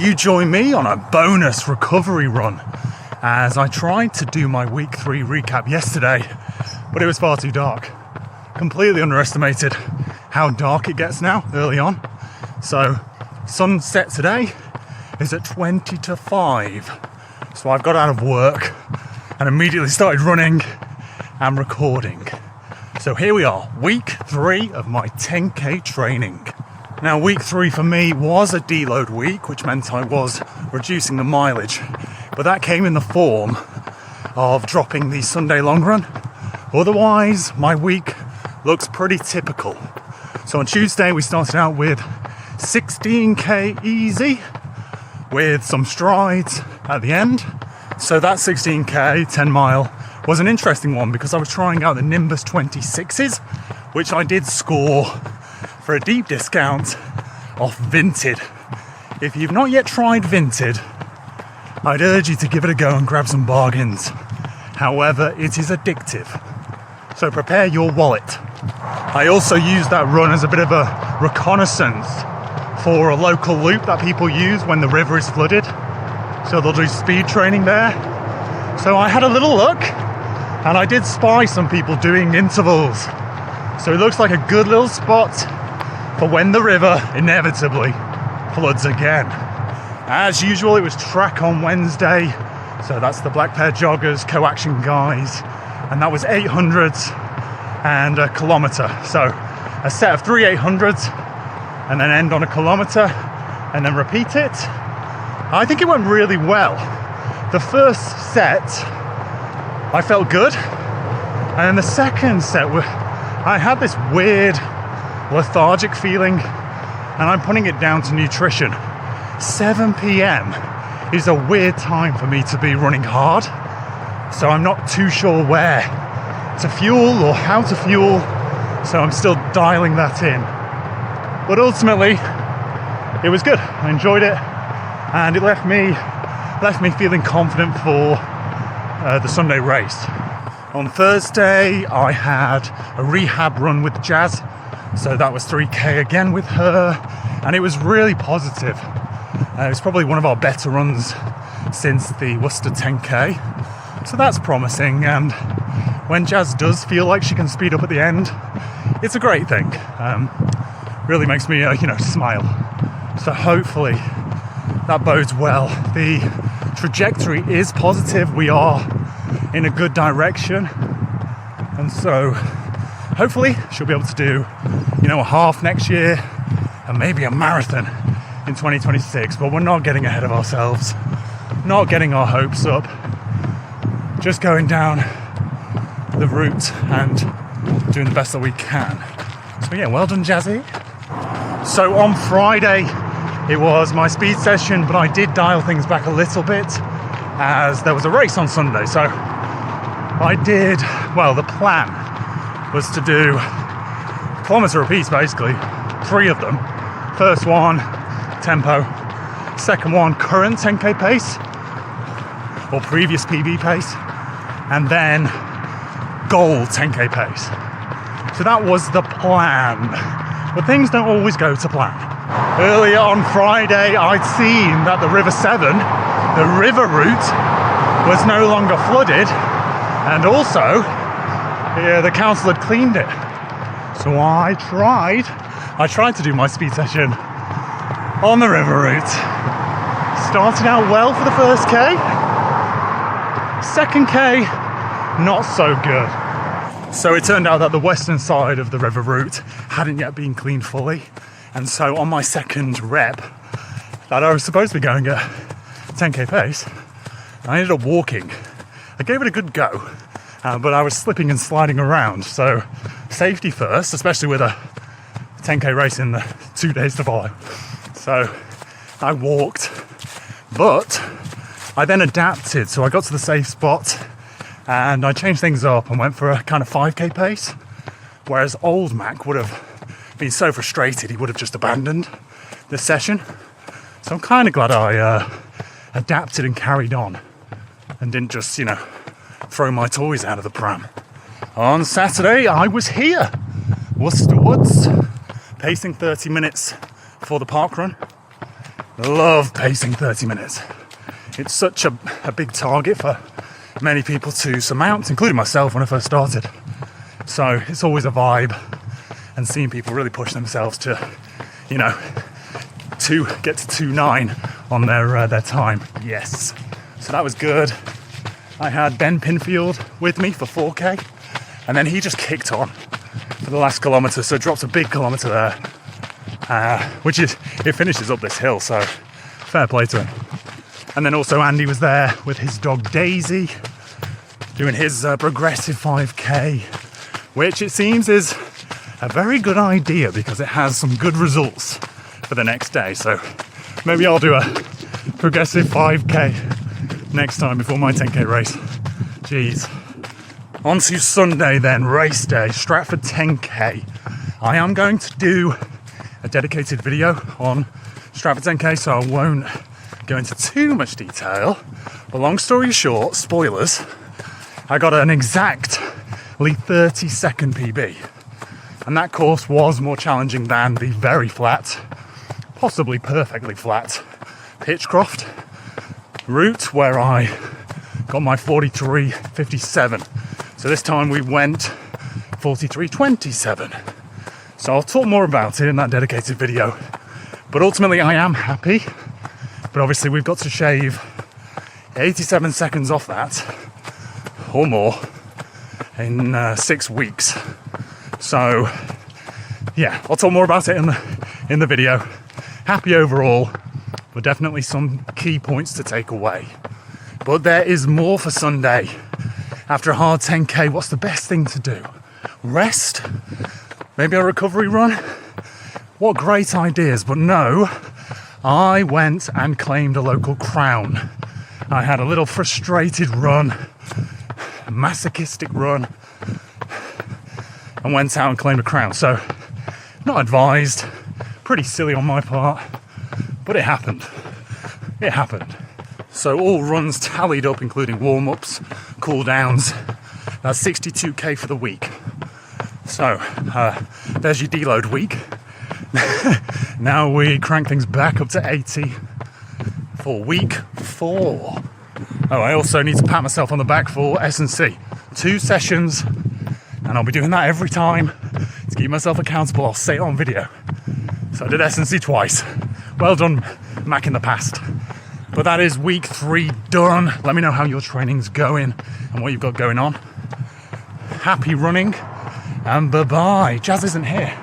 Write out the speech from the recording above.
you join me on a bonus recovery run as I tried to do my week 3 recap yesterday, but it was far too dark. Completely underestimated how dark it gets now early on. So sunset today is at 20 to 5. So I've got out of work and immediately started running and recording. So here we are, week 3 of my 10k training. Now week 3 for me was a deload week, which meant I was reducing the mileage, but that came in the form of dropping the Sunday long run. Otherwise, my week looks pretty typical. So on Tuesday we started out with 16k easy with some strides at the end. So that 16k 10 mile was an interesting one because I was trying out the Nimbus 26s, which I did score for a deep discount off Vinted. If you've not yet tried Vinted, I'd urge you to give it a go and grab some bargains. However, it is addictive. So prepare your wallet. I also used that run as a bit of a reconnaissance for a local loop that people use when the river is flooded. So they'll do speed training there. So I had a little look and I did spy some people doing intervals. So it looks like a good little spot for when the river inevitably floods again. As usual, it was track on Wednesday. So that's the black pair joggers, co-action guys. And that was 800s and a kilometre. So a set of 3 800s and then end on a kilometre and then repeat it. I think it went really well. The first set, I felt good. And then the second set, I had this weird lethargic feeling, and I'm putting it down to nutrition. 7 p.m. is a weird time for me to be running hard. So I'm not too sure where to fuel or how to fuel. So I'm still dialing that in. But ultimately, it was good. I enjoyed it. And it left me feeling confident for the Sunday race. On Thursday, I had a rehab run with Jazz. So that was 3k again with her. And it was really positive. It was probably one of our better runs since the Worcester 10k. So that's promising. And when Jazz does feel like she can speed up at the end, it's a great thing. Really makes me, smile. So hopefully that bodes well. The trajectory is positive. We are in a good direction. And so hopefully she'll be able to do, a half next year and maybe a marathon in 2026. But we're not getting ahead of ourselves, not getting our hopes up, just going down the route and doing the best that we can. So yeah, well done, Jazzy. So on Friday, it was my speed session, but I did dial things back a little bit as there was a race on Sunday. So the plan was to do a kilometre apiece, basically, 3 of them. First one, tempo. Second one, current 10k pace, or previous PB pace. And then goal 10k pace. So that was the plan. But things don't always go to plan. Earlier on Friday, I'd seen that the River Severn, the river route, was no longer flooded. And also, the council had cleaned it. So I tried to do my speed session on the river route. Started out well for the first K. Second K, not so good. So it turned out that the western side of the river route hadn't yet been cleaned fully. And so on my second rep, that I was supposed to be going at 10k pace, I ended up walking. I gave it a good go, but I was slipping and sliding around. So safety first, especially with a 10k race in the 2 days to follow. So I walked, but I then adapted. So I got to the safe spot and I changed things up and went for a kind of 5k pace. Whereas old Mac would have been so frustrated, he would have just abandoned the session. So I'm kind of glad I adapted and carried on and didn't just, throw my toys out of the pram. On Saturday, I was here, Worcester Woods, pacing 30 minutes for the park run. love pacing 30 minutes. It's such a big target for many people to surmount, including myself when I first started. So it's always a vibe, and seeing people really push themselves to, you know, to get to 2:09 on their time. Yes. So that was good. I had Ben Pinfield with me for 4K, and then he just kicked on for the last kilometre, so dropped a big kilometre there, it finishes up this hill, so fair play to him. And then also Andy was there with his dog Daisy, doing his progressive 5K, which it seems is a very good idea because it has some good results for the next day. So maybe I'll do a progressive 5K next time before my 10K race. Jeez. On to Sunday then, race day, Stratford 10K. I am going to do a dedicated video on Stratford 10K, so I won't go into too much detail. But long story short, spoilers, I got an exactly 30-second PB. And that course was more challenging than the very flat, possibly perfectly flat, Pitchcroft route where I got my 43.57. So this time we went 43.27. So I'll talk more about it in that dedicated video. But ultimately I am happy. But obviously we've got to shave 87 seconds off that, or more, in 6 weeks. So yeah, I'll talk more about it in the video. Happy overall, but definitely some key points to take away. But there is more for Sunday. After a hard 10K, what's the best thing to do? Rest? Maybe a recovery run? What great ideas, but no, I went and claimed a local crown. I had a little frustrated run, a masochistic run, and went out and claimed a crown. So, not advised, pretty silly on my part, but it happened. It happened. So all runs tallied up, including warm-ups, cool-downs. That's 62k for the week. So, there's your deload week. Now we crank things back up to 80 for week 4. Oh, I also need to pat myself on the back for S&C. 2 sessions, and I'll be doing that every time. To keep myself accountable, I'll say it on video. So I did S&C twice. Well done, Mac in the past. But that is week 3 done. Let me know how your training's going and what you've got going on. Happy running, and bye-bye. Jazz isn't here.